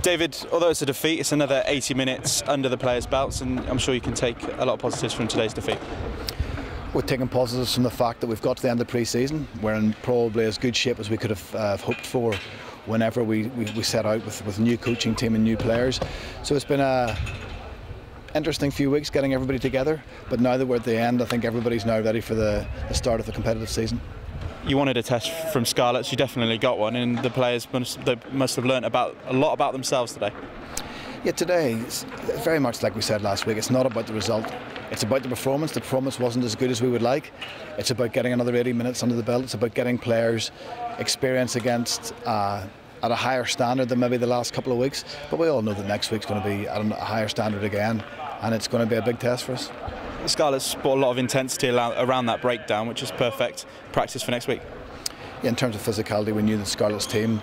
David, although it's a defeat, it's another 80 minutes under the players' belts, and I'm sure you can take a lot of positives from today's defeat. We're taking positives from the fact that we've got to the end of pre-season. We're in probably as good shape as we could have hoped for whenever we set out with a new coaching team and new players. So it's been a interesting few weeks getting everybody together, but now that we're at the end, I think everybody's now ready for the start of the competitive season. You wanted a test from Scarlets, you definitely got one, and the players must have learnt a lot about themselves today. Yeah, today, it's very much like we said last week, it's not about the result, it's about the performance. The performance wasn't as good as we would like. It's about getting another 80 minutes under the belt. It's about getting players experience against at a higher standard than maybe the last couple of weeks. But we all know that next week's going to be at a higher standard again, and it's going to be a big test for us. The Scarlets brought a lot of intensity around that breakdown, which is perfect practice for next week. Yeah, in terms of physicality, we knew the Scarlets team,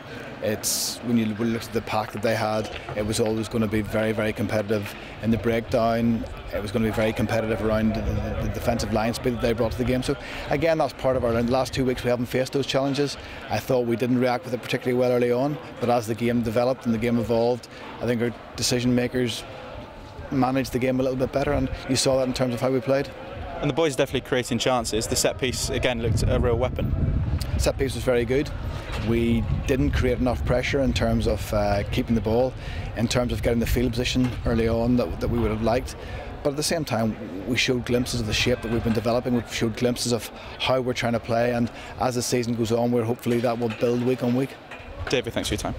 when you looked at the pack that they had, it was always going to be very, very competitive in the breakdown. It was going to be very competitive around the defensive line speed that they brought to the game. So again, that's part of in the last 2 weeks we haven't faced those challenges. I thought we didn't react with it particularly well early on, but as the game developed and the game evolved, I think our decision makers managed the game a little bit better, and you saw that in terms of how we played. And the boys definitely creating chances. The set piece again looked a real weapon. Set piece was very good. We didn't create enough pressure in terms of keeping the ball, in terms of getting the field position early on that we would have liked. But at the same time, we showed glimpses of the shape that we've been developing. We've showed glimpses of how we're trying to play, and as the season goes on, hopefully that will build week on week. David, thanks for your time.